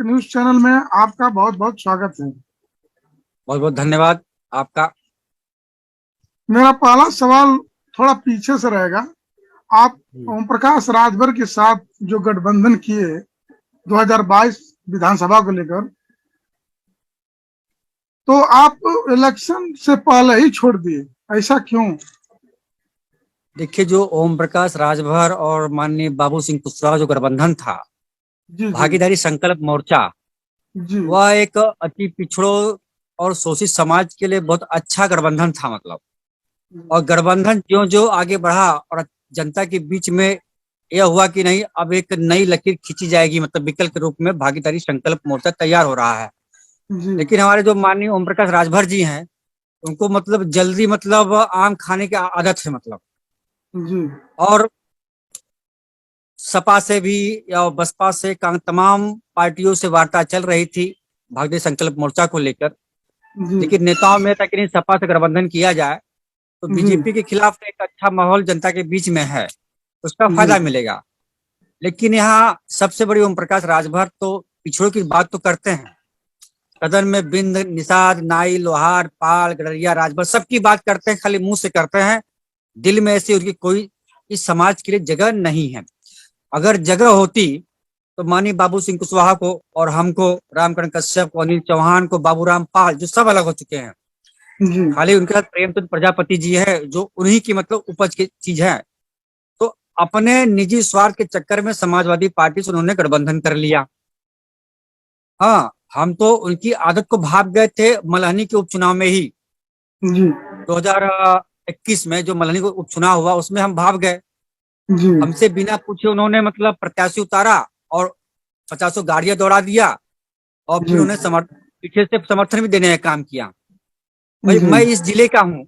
News channel में आपका बहुत बहुत स्वागत है। बहुत बहुत धन्यवाद आपका। मेरा पहला सवाल थोड़ा पीछे से रहेगा। आप ओम प्रकाश राजभर के साथ जो गठबंधन किए 2022 विधानसभा को लेकर, तो आप इलेक्शन से पहले ही छोड़ दिए, ऐसा क्यों? देखिए, जो ओम प्रकाश राजभर और माननीय बाबू सिंह कुशवाहा जो गठबंधन था, जी जी भागीदारी संकल्प मोर्चा, जी वह एक अति पिछड़ों और शोषित समाज के लिए बहुत अच्छा गठबंधन था। मतलब, और गठबंधन ज्यो जो आगे बढ़ा और जनता के बीच में यह हुआ कि नहीं, अब एक नई लकीर खींची जाएगी, मतलब विकल्प के रूप में भागीदारी संकल्प मोर्चा तैयार हो रहा है। जी लेकिन हमारे जो माननीय ओम प्रकाश राजभर जी हैं, उनको मतलब जल्दी, मतलब आम खाने की आदत है। मतलब, जी और सपा से भी या बसपा से तमाम पार्टियों से वार्ता चल रही थी भागीदारी संकल्प मोर्चा को लेकर। जी लेकिन नेताओं में था कि नहीं, सपा से गठबंधन किया जाए तो जी बीजेपी के खिलाफ एक अच्छा माहौल जनता के बीच में है, उसका जी फायदा मिलेगा। लेकिन यहाँ सबसे बड़ी ओम प्रकाश राजभर तो पिछड़ों की बात तो करते हैं, सदन में बिंद, निषाद, नाई, लोहार, पाल, गडरिया, राजभर सबकी बात करते हैं, खाली मुंह से करते हैं, दिल में ऐसी उनकी कोई इस समाज के लिए जगह नहीं है। अगर जगह होती तो माननीय बाबू सिंह कुशवाहा को और हमको, रामकरण कश्यप को, अनिल चौहान को, बाबूराम पाल, जो सब अलग हो चुके हैं, जी खाली उनके साथ प्रेमचंद प्रजापति जी है जो उन्हीं की मतलब उपज की चीज है। तो अपने निजी स्वार्थ के चक्कर में समाजवादी पार्टी से उन्होंने गठबंधन कर लिया। हाँ, हम तो उनकी आदत को भाग गए थे मल्हनी के उपचुनाव में ही। जी 2021 में जो मल्हनी को उपचुनाव हुआ, उसमें हम भाग गए। जी हमसे बिना पूछे उन्होंने मतलब प्रत्याशी उतारा और 50 गाड़ियां दौड़ा दिया, और जी फिर उन्हें पीछे से समर्थन भी देने का काम किया। भाई, जी मैं इस जिले का हूँ,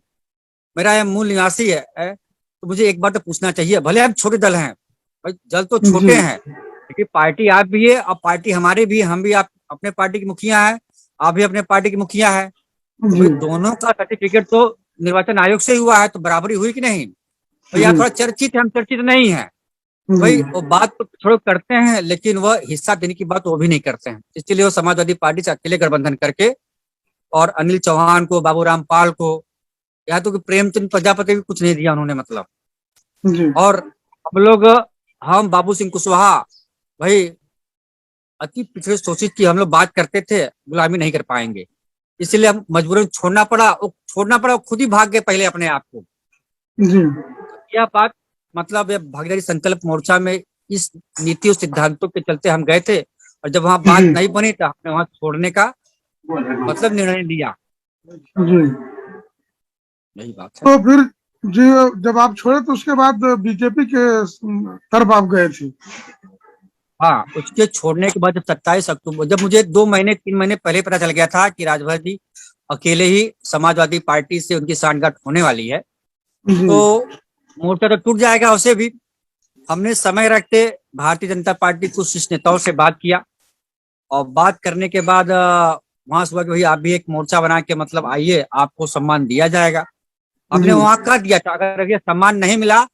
मेरा यह मूल निवासी है, तो मुझे एक बार तो पूछना चाहिए। भले हम छोटे दल हैं, भाई दल तो जी छोटे हैं, लेकिन पार्टी आप भी है और पार्टी हमारी भी, हम भी आप अपने पार्टी की मुखिया है, आप भी अपने पार्टी की मुखिया है। तो जी भाई दोनों का सर्टिफिकेट तो निर्वाचन आयोग से ही हुआ है, तो बराबरी हुई कि नहीं? तो यहाँ जी थोड़ा चर्चित है, हम चर्चित नहीं है। जी भाई वो बात तो छोड़ो करते हैं, लेकिन वह हिस्सा देने की बात वो भी नहीं करते हैं। इसलिए वो समाजवादी पार्टी से अकेले गठबंधन करके, और अनिल चौहान को, बाबूराम पाल को, या तो कि प्रेमचंद प्रजापति भी कुछ नहीं दिया उन्होंने। मतलब, जी और हम लोग, हम बाबू सिंह कुशवाहा, भाई अति पिछड़े शोषित की हम लोग बात करते थे, गुलामी नहीं कर पाएंगे, इसलिए हम मजबूरन छोड़ना पड़ा, वो खुद ही भाग गए पहले अपने आप को। जी यह बात, मतलब ये भागीदारी संकल्प मोर्चा में इस नीति और सिद्धांतों के चलते हम गए थे, और जब वहां बात जी नहीं बनी तो हमने वहां छोड़ने का मतलब निर्णय लिया। जी यही बात है। तो फिर जी, जब आप छोड़े तो उसके बाद बीजेपी के तरफ आप गए थे? हाँ, उसके छोड़ने के बाद जब 27 अक्टूबर, जब मुझे 2 महीने 3 महीने पहले पता चल गया था कि राजभर जी अकेले ही समाजवादी पार्टी से उनकी सांठगांठ होने वाली है, जी तो मोर्चा तो टूट जाएगा उसे भी। हमने समय रखते भारतीय जनता पार्टी को शीर्ष नेताओं से बात किया, और बात करने के बाद वहां से हुआ कि भाई आप भी एक मोर्चा बना के मतलब आइए, आपको सम्मान दिया जाएगा। हमने जी वहां कह दिया था, अगर ये सम्मान नहीं मिला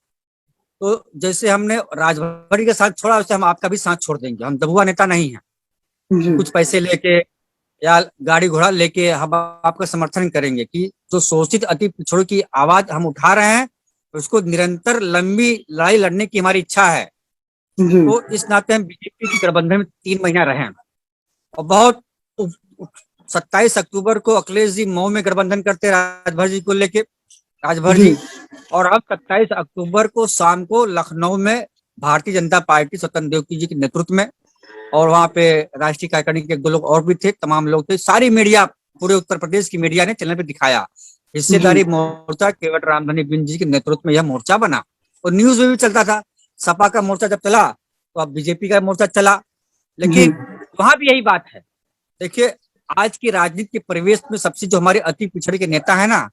तो जैसे हमने राजभरी के साथ छोड़ा, वैसे हम आपका भी साथ छोड़ देंगे। हम दबुआ नेता नहीं है कि जी कुछ पैसे लेके या गाड़ी घोड़ा लेके हम आपका समर्थन करेंगे। कि जो शोषित अति पिछड़ों की आवाज हम उठा रहे हैं, उसको निरंतर लंबी लड़ाई लड़ने की हमारी इच्छा है। जी तो इस नाते हम बीजेपी की गठबंधन में 3 महीना रहे, और बहुत 27 अक्टूबर को अखिलेश जी मऊ में गठबंधन करते राजभर जी को लेके, राजभर जी जी, और हम 27 अक्टूबर को शाम को लखनऊ में भारतीय जनता पार्टी स्वतंत्र देव जी के नेतृत्व में, और वहां पे राष्ट्रीय कार्यकारिणी के 2 लोग और भी थे, तमाम लोग थे, सारी मीडिया, पूरे उत्तर प्रदेश की मीडिया ने चैनल पे दिखाया। जी हिस्सेदारी मोर्चा केवट रामधनी बिंद जी के नेतृत्व में यह मोर्चा बना, और न्यूज में भी चलता था। सपा का मोर्चा जब चला तो अब बीजेपी का मोर्चा चला। जी लेकिन वहां भी यही बात है। देखिए, आज की राजनीति के परिवेश में सबसे जो हमारे अति पिछड़े के नेता है ना,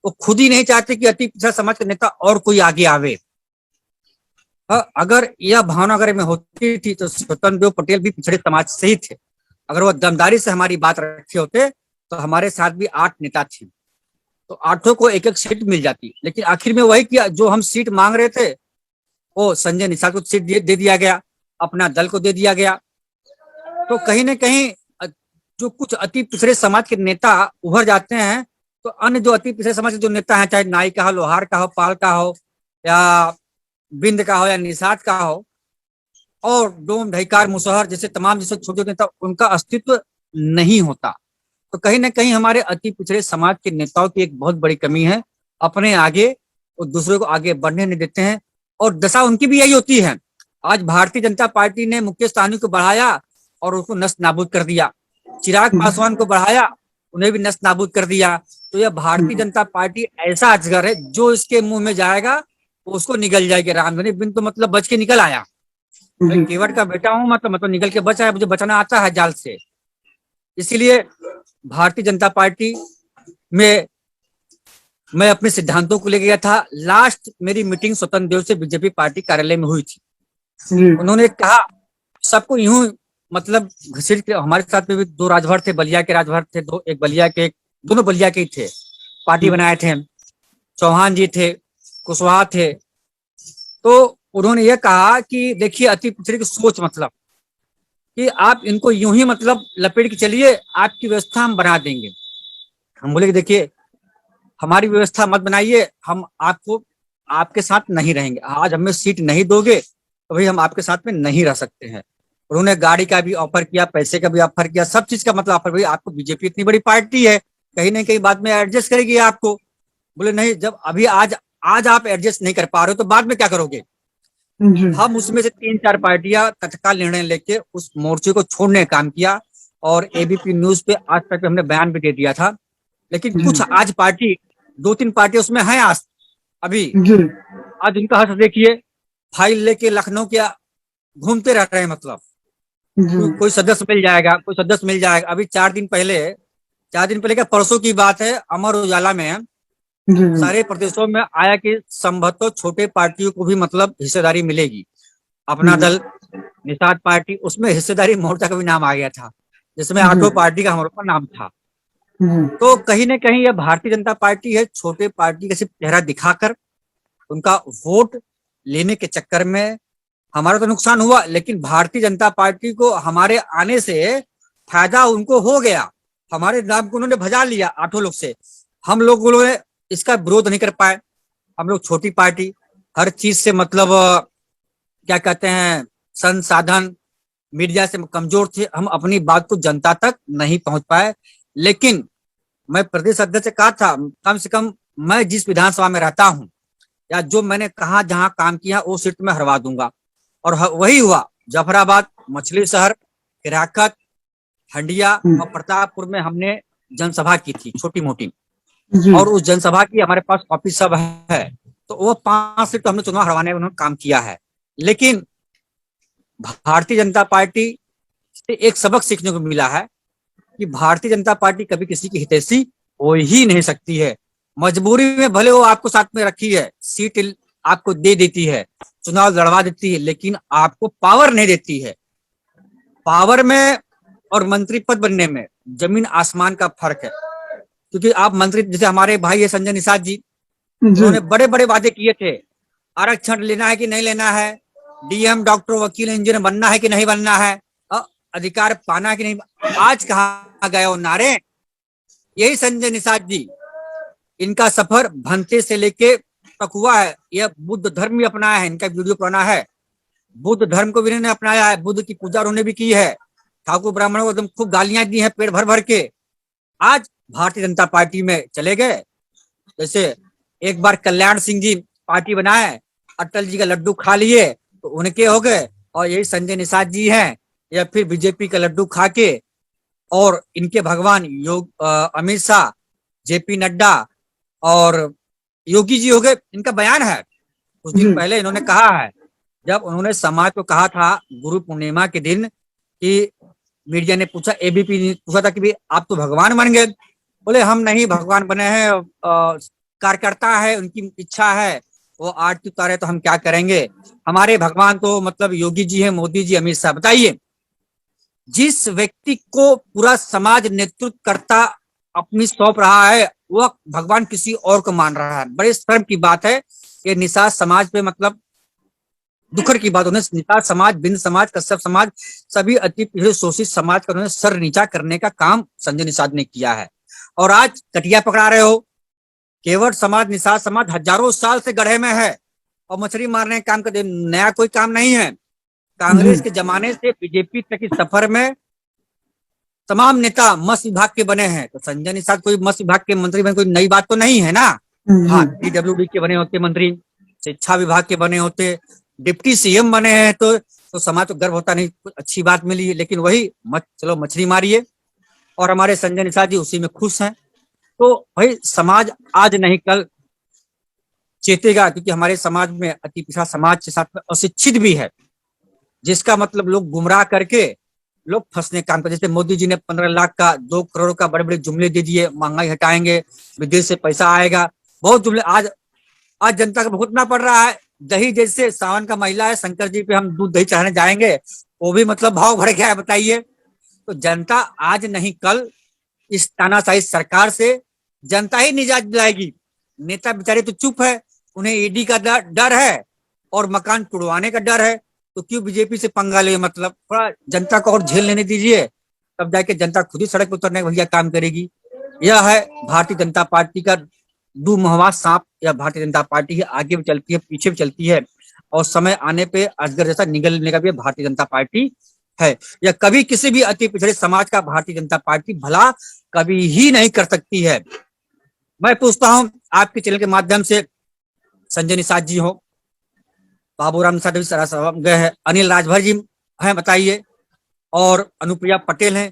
वो खुद ही नहीं चाहते कि अति पिछड़ा समाज के नेता और कोई आगे आवे। अगर यह भावना अगर में होती थी तो स्वतंत्र देव पटेल भी पिछड़े समाज से ही थे। अगर वो दमदारी से हमारी बात रखे होते तो हमारे साथ भी 8 नेता थे, तो 8 को एक एक सीट मिल जाती। लेकिन आखिर में वही किया, जो हम सीट मांग रहे थे वो संजय निषाद को सीट दे दिया गया, अपना दल को दे दिया गया। तो कहीं ना कहीं जो कुछ अति पिछड़े समाज के नेता उभर जाते हैं, तो अन्य जो अति पिछड़े समाज के जो नेता हैं, चाहे नाई का हो, लोहार का हो, पाल का हो, या बिंद का हो, या निषाद का हो, और डोम ढैकार मुसहर जैसे तमाम जैसे छोटे नेता, उनका अस्तित्व नहीं होता। तो कहीं ना कहीं हमारे अति पिछड़े समाज के नेताओं की एक बहुत बड़ी कमी है, अपने आगे और दूसरे को आगे बढ़ने नहीं देते हैं, और दशा उनकी भी यही होती है। आज भारतीय जनता पार्टी ने मुकेश सहनी को बढ़ाया और उसको नष्ट नाबूद कर दिया, चिराग पासवान को बढ़ाया, उन्हें भी नष्ट नाबूद कर दिया। तो यह भारतीय जनता पार्टी ऐसा अजगर है, जो इसके मुंह में जाएगा उसको निगल जाएगी। रामधनी बिन तो मतलब बच के निकल आया, मैं केवट का बेटा हूं, मतलब निकल के बच आया, मुझे बचना आता है जाल से। इसीलिए भारतीय जनता पार्टी में मैं अपने सिद्धांतों को लेके गया था। लास्ट मेरी मीटिंग स्वतंत्र देव से बीजेपी पार्टी कार्यालय में हुई थी। उन्होंने कहा सबको यूं मतलब घसीट के, हमारे साथ में भी 2 राजभर थे, बलिया के राजभर थे, एक बलिया के, दोनों बलिया के ही थे, पार्टी बनाए थे। चौहान जी थे, कुशवाहा थे। तो उन्होंने ये कहा कि देखिए अति पिछड़े की सोच, मतलब कि आप इनको यूं ही मतलब लपेट के चलिए, आपकी व्यवस्था हम बना देंगे। हम बोले कि देखिए हमारी व्यवस्था मत बनाइए, हम आपको आपके साथ नहीं रहेंगे। आज हमें सीट नहीं दोगे तो भाई हम आपके साथ में नहीं रह सकते हैं। उन्होंने गाड़ी का भी ऑफर किया, पैसे का भी ऑफर किया, सब चीज का मतलब ऑफर। भाई आपको बीजेपी इतनी बड़ी पार्टी है, कहीं ना कहीं बाद में एडजस्ट करेगी आपको। बोले नहीं, जब अभी आज आप एडजस्ट नहीं कर पा रहे हो तो बाद में क्या करोगे। हम उसमें से 3-4 पार्टियां तत्काल निर्णय लेके उस मोर्चे को छोड़ने का काम किया, और एबीपी न्यूज पे आज तक हमने बयान भी दे दिया था। लेकिन कुछ आज पार्टी 2-3 पार्टियां उसमें हैं आज अभी। आज उनका हर्ष देखिए, फाइल लेके लखनऊ के घूमते रह रहे हैं, मतलब कोई सदस्य मिल जाएगा, कोई सदस्य मिल जाएगा। अभी 4 दिन पहले क्या, परसों की बात है, अमर उजाला में सारे प्रदेशों में आया कि संभवतः छोटे पार्टियों को भी मतलब हिस्सेदारी मिलेगी। अपना दल, निषाद पार्टी, उसमें हिस्सेदारी मोर्चा का भी नाम आ गया था, जिसमें 8 पार्टी का हमारे नाम था। तो कहीं ना कहीं यह भारतीय जनता पार्टी है, छोटे पार्टी का सिर्फ चेहरा दिखाकर उनका वोट लेने के चक्कर में हमारा तो नुकसान हुआ, लेकिन भारतीय जनता पार्टी को हमारे आने से फायदा उनको हो गया। हमारे नाम को उन्होंने भजा लिया 8 लोग से। हम लोगों ने इसका विरोध नहीं कर पाए। हम लोग छोटी पार्टी, हर चीज से मतलब क्या कहते हैं, संसाधन मीडिया से कमजोर थे, हम अपनी बात को जनता तक नहीं पहुंच पाए। लेकिन मैं प्रदेश अध्यक्ष से कहा था, कम से कम मैं जिस विधानसभा में रहता हूं, या जो मैंने कहा जहां काम किया वो सीट में हरवा दूंगा, और वही हुआ। जफराबाद, मछली शहर, हिराकत, हंडिया और प्रतापपुर में हमने जनसभा की थी, छोटी मोटी, और उस जनसभा की हमारे पास कॉपी सब है। तो वो 5 सीट तो हमने चुनाव हरवाने में उन्होंने काम किया है। लेकिन भारतीय जनता पार्टी से एक सबक सीखने को मिला है कि भारतीय जनता पार्टी कभी किसी की हितैषी हो ही नहीं सकती है। मजबूरी में भले वो आपको साथ में रखी है, सीट आपको दे देती है, चुनाव लड़वा देती है, लेकिन आपको पावर नहीं देती है। पावर में और मंत्री पद बनने में जमीन आसमान का फर्क है। क्योंकि आप मंत्री, जैसे हमारे भाई है संजय निषाद जी, उन्होंने बड़े बड़े वादे किए थे, आरक्षण लेना है कि नहीं लेना है, डीएम, डॉक्टर, वकील, इंजीनियर बनना है कि नहीं बनना है, अधिकार पाना है कि नहीं। आज कहाँ गए वो नारे। यही संजय निषाद जी, इनका सफर भंते से लेके तक हुआ है। यह बुद्ध धर्म भी अपनाया है, इनका वीडियो पुराना है, बुद्ध धर्म को भी इन्होंने अपनाया है, बुद्ध की पूजा उन्होंने भी की है, ठाकुर ब्राह्मणों को एकदम खूब गालियां दी हैं पेट भर भर के। आज भारतीय जनता पार्टी में चले गए। जैसे एक बार कल्याण सिंह जी पार्टी बनाए, अटल जी का लड्डू खा लिए तो उनके हो गए, और यही संजय निषाद जी हैं, या फिर बीजेपी का लड्डू खा के, और इनके भगवान अमित शाह, जेपी नड्डा और योगी जी हो गए। इनका बयान है, कुछ दिन पहले इन्होंने कहा है, जब उन्होंने समाज को कहा था गुरु पूर्णिमा के दिन कि मीडिया ने पूछा, एबीपी ने पूछा था कि भाई आप तो भगवान बन गए। बोले हम नहीं भगवान बने हैं, कार्यकर्ता है, उनकी इच्छा है, वो आरती उतारे तो हम क्या करेंगे, हमारे भगवान तो मतलब योगी जी है, मोदी जी, अमित शाह। बताइए, जिस व्यक्ति को पूरा समाज नेतृत्व करता अपनी सौंप रहा है, वह भगवान किसी और को मान रहा है। बड़े शर्म की बात है कि निषाद समाज पे मतलब दुखर की बात, उन्हें निषाद समाज, बिंद समाज, कश्यप समाज, सभी अति पिछड़े शोषित समाज का उन्होंने सर नीचा करने का काम संजय निषाद ने किया है। और आज कटिया पकड़ा रहे हो। केवट समाज, निषाद समाज हजारों साल से गढ़े में है और मछली मारने का काम करते, नया कोई काम नहीं है। जी कांग्रेस के जमाने से बीजेपी तक इस सफर में तमाम नेता मत्स्य विभाग के बने हैं, तो संजय निषाद कोई मत्स्य विभाग के मंत्री बने, कोई नई बात तो नहीं है ना। जी हाँ, पीडब्ल्यूडी के बने होते मंत्री, शिक्षा विभाग के बने होते, डिप्टी सीएम बने हैं, तो समाज को गर्व होता, नहीं कुछ अच्छी बात मिली है। लेकिन वही चलो मछली मारिए, और हमारे संजय निषाद जी उसी में खुश हैं। तो भाई समाज आज नहीं कल चेतेगा, क्योंकि हमारे समाज में अति पिछड़ा समाज के साथ में अशिक्षित भी है, जिसका मतलब लोग गुमराह करके लोग फंसने काम करते। जैसे मोदी जी ने 15 लाख का 2 करोड़ का बड़े बड़े जुमले दे दिए, महंगाई हटाएंगे, विदेश से पैसा आएगा, बहुत जुमले। आज आज जनता को भुगतना पड़ रहा है। दही जैसे सावन का महिला है, शंकर जी पे हम दूध दही चढ़ाने जाएंगे, वो भी मतलब भाव भर गया है, बताइए। तो जनता आज नहीं कल इस तानाशाही सरकार से जनता ही निजात दिलाएगी। नेता बेचारे तो चुप है, उन्हें ईडी का डर है और मकान तुड़वाने का डर है, तो क्यों बीजेपी से पंगा ले। मतलब थोड़ा जनता को और झेल लेने दीजिए, तब जाके जनता खुद ही सड़क पर उतरने भैया काम करेगी। यह है भारतीय जनता पार्टी का दो मुहवा सांप। या भारतीय जनता पार्टी है, आगे भी चलती है, पीछे भी चलती है, और समय आने पे अजगर जैसा निगलने का भी भारतीय जनता पार्टी है। या कभी किसी भी अति पिछड़े समाज का भारतीय जनता पार्टी भला कभी ही नहीं कर सकती है। मैं पूछता हूं आपके चैनल के माध्यम से, संजय निषाद जी हो, बाबूराम निषाद गए हैं, अनिल राजभर जी हैं, बताइए, और अनुप्रिया पटेल हैं।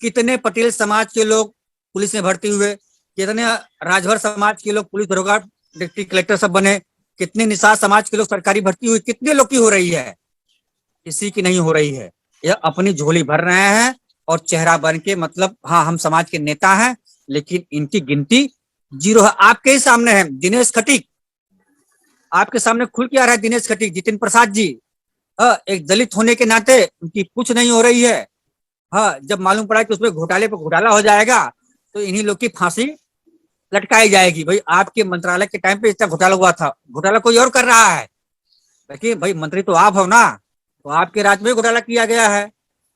कितने पटेल समाज के लोग पुलिस में भर्ती हुए, कितने राजभर समाज के लोग पुलिस दरोगा, डिप्टी कलेक्टर सब बने, कितने निषाद समाज के लोग सरकारी भर्ती हुई, कितने लोग की हो रही है, किसी की नहीं हो रही है। यह अपनी झोली भर रहे हैं और चेहरा बन के, मतलब हाँ हम समाज के नेता हैं, लेकिन इनकी गिनती जीरो है। आपके ही सामने है दिनेश खटीक, आपके सामने खुल के आ रहा है दिनेश खटीक, जितिन प्रसाद जी, एक दलित होने के नाते उनकी कुछ नहीं हो रही है। हाँ, जब मालूम पड़ा कि उसमें घोटाले पर घोटाला हो जाएगा, तो इन्हीं लोग की फांसी लटकाई जाएगी। भाई आपके मंत्रालय के टाइम पे इतना घोटाला हुआ था, घोटाला कोई और कर रहा है। देखिए भाई, मंत्री तो आप हो ना, तो आपके राज्य में घोटाला किया गया है।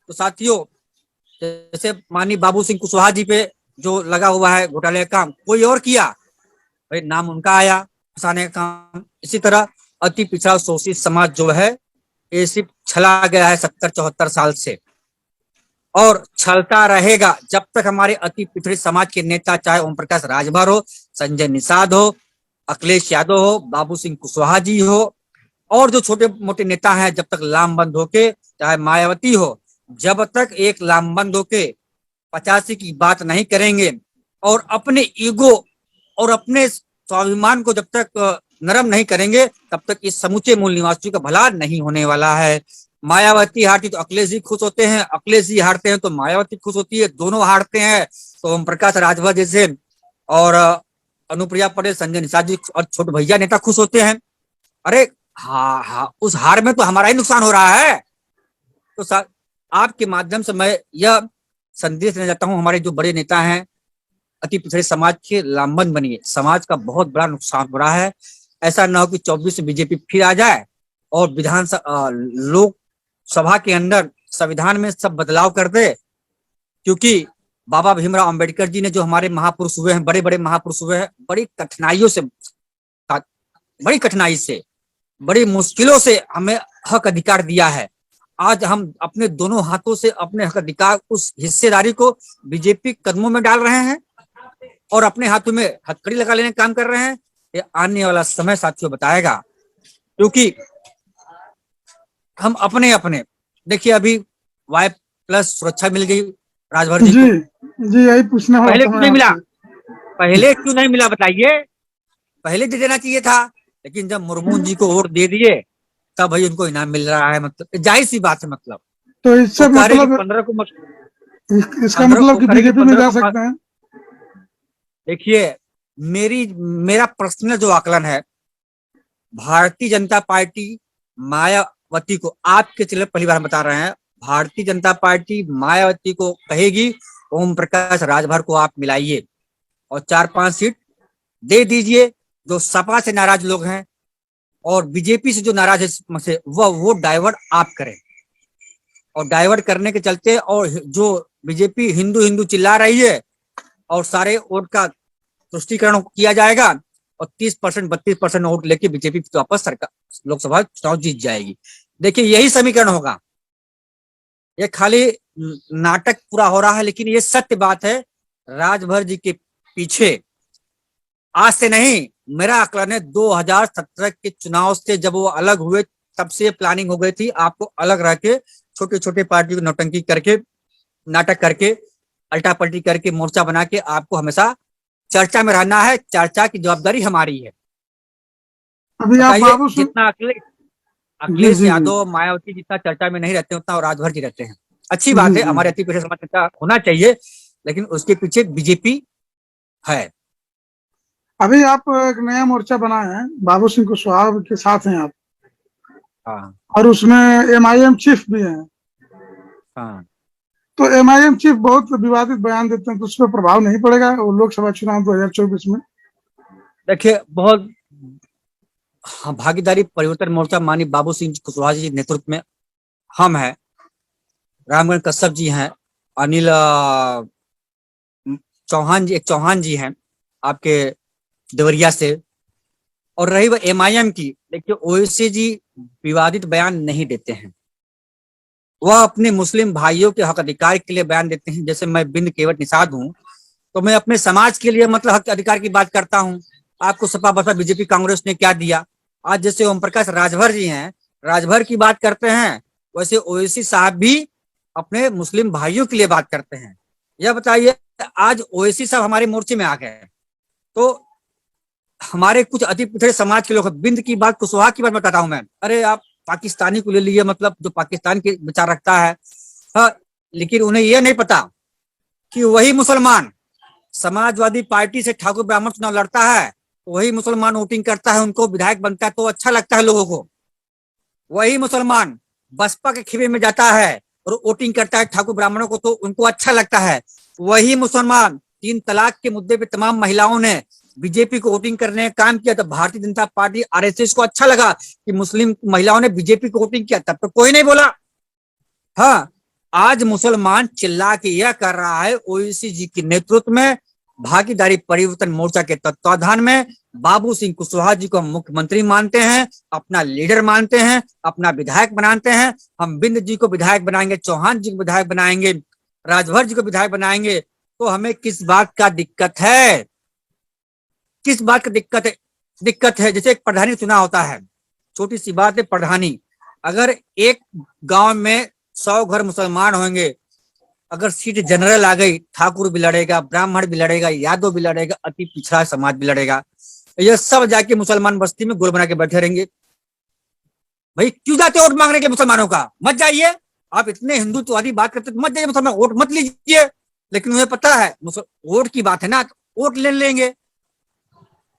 तो साथियों, जैसे माननीय बाबू सिंह कुशवाहा जी पे जो लगा हुआ है घोटाले का काम, कोई और किया, भाई नाम उनका आया फंसाने का काम। इसी तरह अति पिछड़ा शोषित समाज जो है, ये सिर्फ छला गया है 70-74 साल से, और छलता रहेगा जब तक हमारे अति पिछड़े समाज के नेता, चाहे ओम प्रकाश राजभर हो, संजय निषाद हो, अखिलेश यादव हो, बाबू सिंह कुशवाहा जी हो, और जो छोटे मोटे नेता हैं, जब तक लामबंद होके, चाहे मायावती हो, जब तक एक लामबंद होके 85 की बात नहीं करेंगे, और अपने ईगो और अपने स्वाभिमान को जब तक नरम नहीं करेंगे, तब तक इस समूचे मूल निवासियों का भला नहीं होने वाला है। मायावती हारती तो अखिलेश जी खुश होते हैं, अखिलेश जी हारते हैं तो मायावती खुश होती है, दोनों हारते हैं तो ओम प्रकाश राजभर जैसे और अनुप्रिया पटेल, संजय निषाद जी और छोटे भैया नेता खुश होते हैं। अरे हाँ हाँ, उस हार में तो हमारा ही नुकसान हो रहा है। तो आपके माध्यम से मैं यह संदेश देना चाहता हूँ, हमारे जो बड़े नेता हैं, अति पिछड़े समाज के लामबंद बनिए, समाज का बहुत बड़ा नुकसान हो रहा है। ऐसा ना हो कि 24 में बीजेपी फिर आ जाए और विधानसभा लोकसभा के अंदर संविधान में सब बदलाव कर दे, क्योंकि बाबा भीमराव अंबेडकर जी ने जो हमारे महापुरुष हुए हैं, बड़े बड़े महापुरुष हुए हैं, बड़ी कठिनाइयों से, बड़ी कठिनाई से, बड़ी मुश्किलों से हमें हक अधिकार दिया है। आज हम अपने दोनों हाथों से अपने हक अधिकार, उस हिस्सेदारी को बीजेपी कदमों में डाल रहे हैं और अपने हाथों में हथकड़ी लगा लेने का काम कर रहे हैं। ये आने वाला समय साथियों बताएगा, क्योंकि हम अपने अपने देखिए, अभी Y+ सुरक्षा मिल गई राजभर जी को, जी यही पूछने वाला पहले था क्यों मैं नहीं मिला, आपसे। पहले क्यों नहीं मिला बताइए, पहले दे देना चाहिए था। लेकिन जब मुर्मू जी को वोट दे दिए, तब भाई उनको इनाम मिल रहा है, मतलब जाहिर सी बात है। मतलब तो इससे वो कह रहे कि मतलब 15 को इसका मतलब कि बीजेपी में 15 जा को सकते हैं। देखिए, मेरा पर्सनल जो आकलन है, भारतीय जनता पार्टी मायावती को, आपके चैनल पहली बार बता रहे हैं, भारतीय जनता पार्टी मायावती को कहेगी ओम प्रकाश राजभर को आप मिलाइए और 4-5 सीट दे दीजिए। जो सपा से नाराज लोग हैं, और बीजेपी से जो नाराज है से वो डाइवर्ट आप करें, और डाइवर्ट करने के चलते और जो बीजेपी हिंदू हिंदू चिल्ला रही है और सारे वोट का तुष्टीकरण किया जाएगा और 30% 32% वोट लेके बीजेपी वापस सरकार लोकसभा चुनाव जीत जाएगी। देखिए यही समीकरण होगा। ये खाली नाटक पूरा हो रहा है, लेकिन ये सत्य बात है। राजभर जी के पीछे आज से नहीं, मेरा आकलन है 2017 के चुनाव से जब वो अलग हुए तब से प्लानिंग हो गई थी आपको अलग रह के छोटे छोटे पार्टियों की नौटंकी करके नाटक करके अल्टा पलटी करके मोर्चा बना के आपको हमेशा चर्चा में रहना है। चर्चा की जवाबदारी हमारी है। अभी आप बताइए, बाबू जितना जी अखिलेश जी यादव मायावती जितना चर्चा में नहीं रहते उतना और राजभर जी रहते हैं। अच्छी जी बात है, जी हमारे अति पिछड़े समाज नेता होना चाहिए, लेकिन उसके पीछे बीजेपी है। अभी आप एक नया मोर्चा बनाए हैं, बाबू सिंह कुशवाहा के साथ हैं आप, हाँ और उसमें एमआईएम चीफ भी हैं। हाँ। तो एमआईएम चीफ बहुत विवादित बयान देते हैं, तो उस पर प्रभाव नहीं पड़ेगा वो लोकसभा चुनाव 2024 में? देखिए बहुत भागीदारी परिवर्तन मोर्चा माननीय बाबू सिंह कुशवाहा जी नेतृत्व में हम हैं, रामगढ़ कश्यप जी हैं, अनिल चौहान जी हैं आपके देवरिया से, और रही वह एमआईएम की, देखिए ओवैसी जी विवादित बयान नहीं देते हैं। वह अपने मुस्लिम भाइयों के हक अधिकार के लिए बयान देते हैं। जैसे मैं बिंद केवट निषाद हूं, तो मैं अपने समाज के लिए मतलब हक अधिकार की बात करता हूं। आपको सपा बसपा बीजेपी कांग्रेस ने क्या दिया? आज जैसे ओम प्रकाश राजभर जी हैं, राजभर की बात करते हैं, वैसे ओवैसी साहब भी अपने मुस्लिम भाइयों के लिए बात करते हैं। यह बताइए, आज ओवैसी साहब हमारे मोर्चे में आ गए, तो हमारे कुछ अति पिछड़े समाज के लोग, बिंद की बात कुशवाहा की बात बताता हूं मैं, अरे आप पाकिस्तानी को ले लिए, मतलब जो पाकिस्तान के विचार रखता है। हाँ, लेकिन उन्हें यह नहीं पता कि वही मुसलमान समाजवादी पार्टी से ठाकुर ब्राह्मण चुनाव लड़ता है, वही मुसलमान वोटिंग करता है, उनको विधायक बनता है तो अच्छा लगता है लोगों को। वही मुसलमान बसपा के खिबे में जाता है और वोटिंग करता है ठाकुर ब्राह्मणों को, तो उनको अच्छा लगता है। वही मुसलमान 3 तलाक के मुद्दे पे तमाम महिलाओं ने बीजेपी को वोटिंग करने का काम किया, तो भारतीय जनता पार्टी आरएसएस को अच्छा लगा कि मुस्लिम महिलाओं ने बीजेपी को वोटिंग किया, तब तो कोई नहीं बोला। हाँ, आज मुसलमान चिल्ला के यह कर रहा है, ओवैसी जी के नेतृत्व में भागीदारी परिवर्तन मोर्चा के तत्वाधान में बाबू सिंह कुशवाहा जी को हम मुख्यमंत्री मानते हैं, अपना लीडर मानते हैं, अपना विधायक बनाते हैं। हम बिंद जी को विधायक बनाएंगे, चौहान जी को विधायक बनाएंगे, राजभर जी को विधायक बनाएंगे। तो हमें किस बात का दिक्कत है? किस बात का दिक्कत है? जैसे एक प्रधानी चुनाव होता है, छोटी सी बात है, प्रधानी, अगर एक गांव में 100 घर मुसलमान होंगे, अगर सीट जनरल आ गई, ठाकुर भी लड़ेगा, ब्राह्मण भी लड़ेगा, यादव भी लड़ेगा, अति पिछड़ा समाज भी लड़ेगा, ये सब जाके मुसलमान बस्ती में गोल बना के बैठे रहेंगे। भाई क्यों जाते वोट मांगने के मुसलमानों का? मत जाइए। आप इतने हिंदुत्ववादी बात करते तो मत जाइए, मुसलमान वोट मत लीजिए। लेकिन उन्हें पता है वोट की बात है ना, तो वोट ले लेंगे।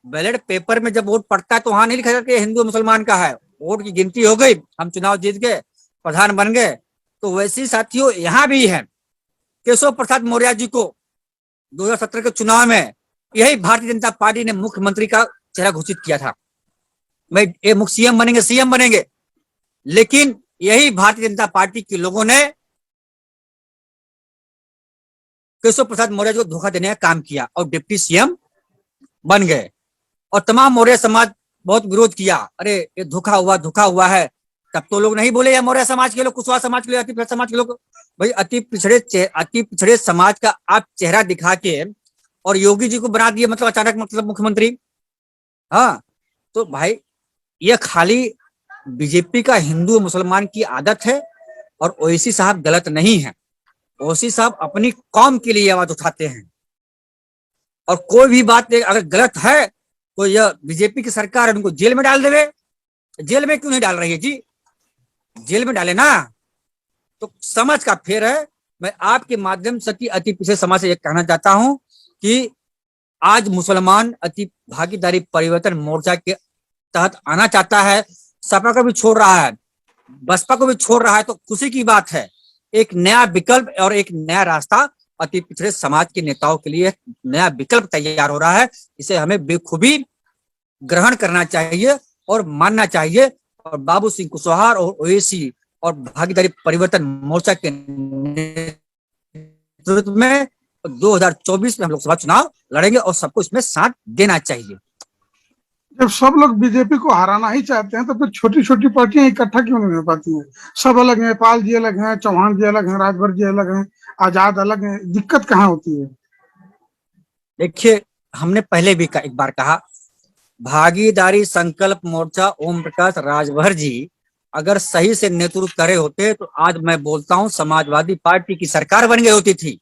बैलेट पेपर में जब वोट पड़ता है तो वहां नहीं लिखा जाता हिंदू मुसलमान का है। वोट की गिनती हो गई, हम चुनाव जीत गए, प्रधान बन गए। तो वैसे साथियों यहाँ भी है, केशव प्रसाद मौर्य जी को 2017 के चुनाव में यही भारतीय जनता पार्टी ने मुख्यमंत्री का चेहरा घोषित किया था, भाई मुख्य सीएम बनेंगे, सीएम बनेंगे। लेकिन यही भारतीय जनता पार्टी के लोगों ने केशव प्रसाद मौर्य जी को धोखा देने का काम किया और डिप्टी सीएम बन गए। और तमाम मौर्य समाज बहुत विरोध किया, अरे ये धोखा हुआ है। तब तो लोग नहीं बोले, मौर्य समाज के लोग, कुशवाहा समाज के लोग, अति पिछड़े समाज के लोग। भाई अति पिछड़े समाज का आप चेहरा दिखा के और योगी जी को बना दिए, मतलब अचानक मतलब मुख्यमंत्री। हाँ, तो भाई ये खाली बीजेपी का हिंदू मुसलमान की आदत है, और ओवैसी साहब गलत नहीं है। ओवैसी साहब अपनी कौम के लिए आवाज उठाते हैं, और कोई भी बात अगर गलत है तो यह बीजेपी की सरकार उनको जेल में डाल देवे। जेल में क्यों नहीं डाल रही है जी? जेल में डाले ना। तो समझ का फेर है। मैं आपके माध्यम से अति पिछड़े समाज से यह कहना चाहता हूं कि आज मुसलमान अति भागीदारी परिवर्तन मोर्चा के तहत आना चाहता है, सपा को भी छोड़ रहा है, बसपा को भी छोड़ रहा है, तो खुशी की बात है। एक नया विकल्प और एक नया रास्ता अति पिछड़े समाज के नेताओं के लिए नया विकल्प तैयार हो रहा है। इसे हमें बेखूबी ग्रहण करना चाहिए और मानना चाहिए। और बाबू सिंह कुशवाहा और ओवैसी और भागीदारी परिवर्तन मोर्चा के नेतृत्व में 2024 में हम लोकसभा चुनाव लड़ेंगे और सबको इसमें साथ देना चाहिए। जब सब लोग बीजेपी को हराना ही चाहते हैं तो फिर छोटी छोटी पार्टियां इकट्ठा क्यों नहीं हो पाती हैं? सब अलग हैं, पाल जी अलग हैं, चौहान जी अलग हैं, राजभर जी अलग हैं, आजाद अलग हैं, दिक्कत कहाँ होती है? देखिए, हमने पहले भी एक बार कहा, भागीदारी संकल्प मोर्चा ओम प्रकाश राजभर जी अगर सही से नेतृत्व करे होते तो आज मैं बोलता हूं समाजवादी पार्टी की सरकार बन गई होती थी।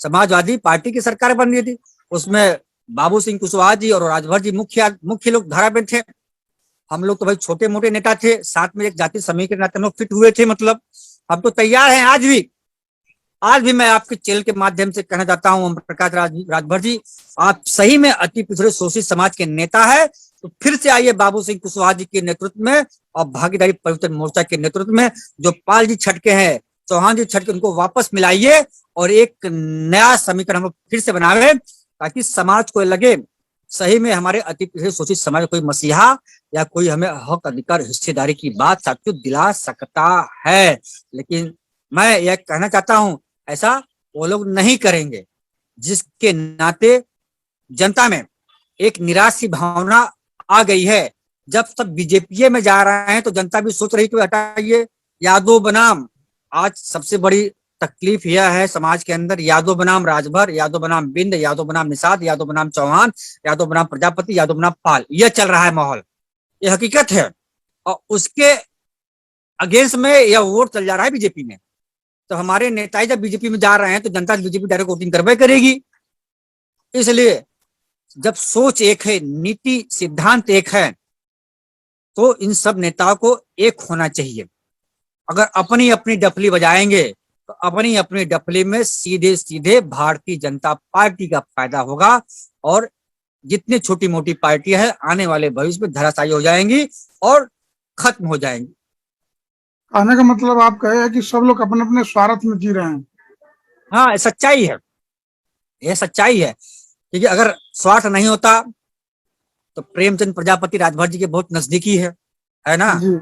समाजवादी पार्टी की सरकार बन गई थी, उसमें बाबू सिंह कुशवाहा जी और राजभर जी मुख्य मुख्य लोग धारा में थे। हम लोग तो भाई छोटे मोटे नेता थे, साथ में एक जाति समिति के नाते हम लोग फिट हुए थे। मतलब हम तो तैयार हैं आज भी मैं आपके चैनल के माध्यम से कहना चाहता हूं, ओम प्रकाश राजभर जी, आप सही में अति पिछड़े शोषित समाज के नेता है, तो फिर से आइए बाबू सिंह कुशवाहा जी के नेतृत्व में और भागीदारी परिवर्तन मोर्चा के नेतृत्व में जो पाल जी छटके हैं, चौहान जी छटके, उनको वापस मिलाइए और एक नया समीकरण हम लोग फिर से बनावे, ताकि समाज को लगे सही में हमारे अति पिछड़े शोषित समाज कोई मसीहा या कोई हमें हक अधिकार हिस्सेदारी की बात साथियों दिला सकता है। लेकिन मैं यह कहना चाहता हूं, ऐसा वो लोग नहीं करेंगे, जिसके नाते जनता में एक निराश सी भावना आ गई है। जब सब बीजेपी में जा रहे हैं तो जनता भी सोच रही कि हटाइए यादव बनाम। आज सबसे बड़ी तकलीफ यह है समाज के अंदर, यादव बनाम राजभर, यादव बनाम बिंद, यादव बनाम निषाद, यादव बनाम चौहान, यादव बनाम प्रजापति, यादव बनाम पाल, यह चल रहा है माहौल, यह हकीकत है। और उसके अगेंस्ट में यह वोट चल जा रहा है बीजेपी में। तो हमारे नेता जब बीजेपी में जा रहे हैं तो जनता बीजेपी डायरेक्ट वोटिंग करवे करेगी। इसलिए जब सोच एक है, नीति सिद्धांत एक है, तो इन सब नेताओं को एक होना चाहिए। अगर अपनी अपनी डफली बजाएंगे तो अपनी अपनी डफली में सीधे सीधे भारतीय जनता पार्टी का फायदा होगा और जितनी छोटी मोटी पार्टियां हैं आने वाले भविष्य में धराशायी हो जाएंगी और खत्म हो जाएंगी। कहने का मतलब आप कहे हैं कि सब लोग अपने अपने स्वार्थ में जी रहे हैं। हाँ, सच्चाई है, यह सच्चाई है। क्योंकि अगर स्वार्थ नहीं होता तो प्रेमचंद प्रजापति राजभर जी के बहुत नजदीकी है ना, जी।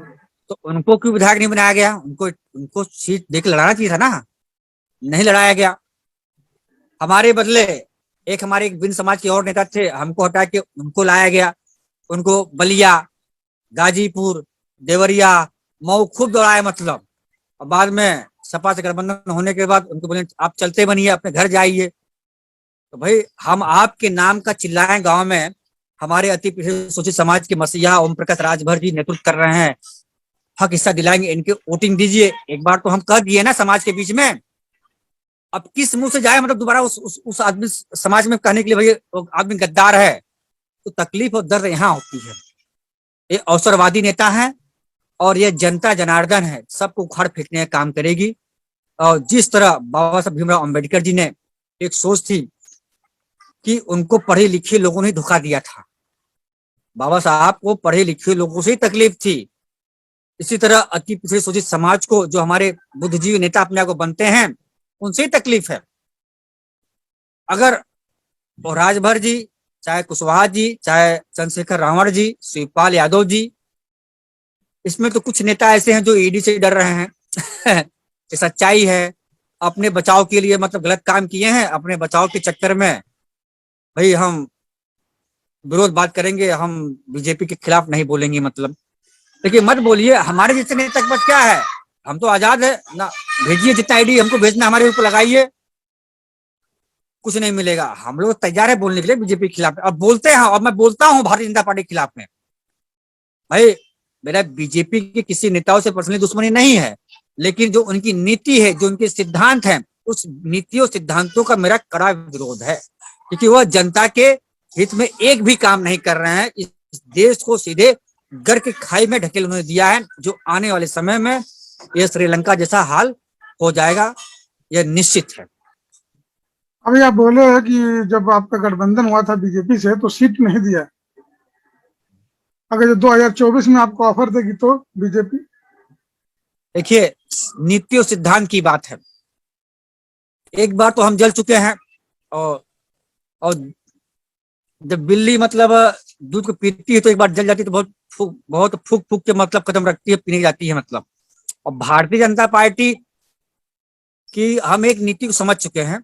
तो उनको क्यों विधायक नहीं बनाया गया? उनको उनको सीट देकर लड़ाना चाहिए था ना, नहीं लड़ाया गया। हमारे बदले हमारे एक बिन समाज के और नेता थे, हमको हटा के उनको लाया गया। उनको बलिया, गाजीपुर, देवरिया, मऊ खूब दौड़ाया मतलब। और बाद में सपा से गठबंधन होने के बाद उनको बोले आप चलते बनिए, अपने घर जाइए। तो भाई हम आपके नाम का चिल्लाएं गांव में, हमारे अति पिछड़े शोषित समाज के मसीहा ओम प्रकाश राजभर जी नेतृत्व कर रहे हैं, हक हिस्सा दिलाएंगे, इनके वोटिंग दीजिए। एक बार तो हम कह दिए ना समाज के बीच में, अब किस मुंह से जाए मतलब दोबारा उस आदमी समाज में कहने के लिए भाई आदमी गद्दार है। तो तकलीफ और दर्द यहाँ होती है। ये अवसरवादी नेता है और ये जनता जनार्दन है, सबको उखाड़ फेंकने का काम करेगी। और जिस तरह बाबा साहब भीमराव अम्बेडकर जी ने एक सोच थी कि उनको पढ़े लिखे लोगों ने धोखा दिया था, बाबा साहब को पढ़े लिखे लोगों से ही तकलीफ थी। इसी तरह अति पिछड़े शोषित समाज को जो हमारे बुद्धिजीवी नेता अपने आप को बनते हैं उनसे ही तकलीफ है। अगर राजभर जी, चाहे कुशवाहा जी, चाहे चंद्रशेखर रावण जी, शिवपाल यादव जी, इसमें तो कुछ नेता ऐसे हैं जो ईडी से डर रहे हैं ये सच्चाई है। अपने बचाव के लिए मतलब गलत काम किए हैं, अपने बचाव के चक्कर में भाई हम विरोध बात करेंगे, हम बीजेपी के खिलाफ नहीं बोलेंगे मतलब। लेकिन मत बोलिए, हमारे जैसे नेता के पास क्या है, हम तो आजाद है ना, भेजिए जितना आईडी हमको भेजना, हमारे ऊपर लगाइए, कुछ नहीं मिलेगा। हम लोग तैयार है बोलने के लिए बीजेपी के खिलाफ, और बोलते हैं, और मैं बोलता हूँ भारतीय जनता पार्टी के खिलाफ में। भाई मेरा बीजेपी के किसी नेताओं से पर्सनली दुश्मनी नहीं है, लेकिन जो उनकी नीति है, जो उनके सिद्धांत हैं, उस नीति और सिद्धांतों का मेरा कड़ा विरोध है, क्योंकि वह जनता के हित में एक भी काम नहीं कर रहे हैं। इस देश को सीधे गर के खाई में ढकेल उन्होंने दिया है, जो आने वाले समय में यह श्रीलंका जैसा हाल हो जाएगा, यह निश्चित है। अभी आप बोले हैं कि जब आपका गठबंधन हुआ था बीजेपी से तो सीट नहीं दिया, अगर 2024 में आपको ऑफर देगी तो बीजेपी? देखिए, नीति और सिद्धांत की बात है। एक बार तो हम जल चुके हैं और जब बिल्ली मतलब दूध को पीती है तो एक बार जल जाती है तो बहुत फूक फूक के मतलब कदम रखती है, पीने जाती है मतलब। और भारतीय जनता पार्टी की हम एक नीति को समझ चुके हैं,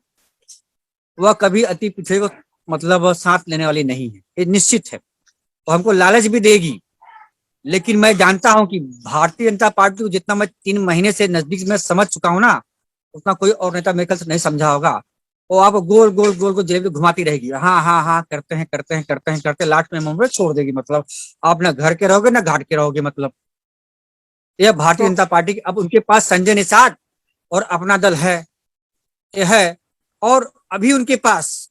वह कभी अति पिछड़े को मतलब साथ लेने वाली नहीं है, ये निश्चित है। और हमको लालच भी देगी, लेकिन मैं जानता हूं कि भारतीय जनता पार्टी को जितना मैं 3 महीने से नजदीक में समझ चुका हूं ना, उतना कोई और नेता मेरे ख्याल से नहीं समझा होगा। वो आप गोल गोल गोल गोल जलेबी घुमाती रहेगी, हाँ हाँ हाँ करते हैं करते हैं करते हैं करते, लास्ट में मुंबई छोड़ देगी मतलब। आप ना घर के रहोगे ना घाट के रहोगे मतलब। यह भारतीय तो जनता पार्टी की, अब उनके पास संजय निषाद और अपना दल है, यह है। और अभी उनके पास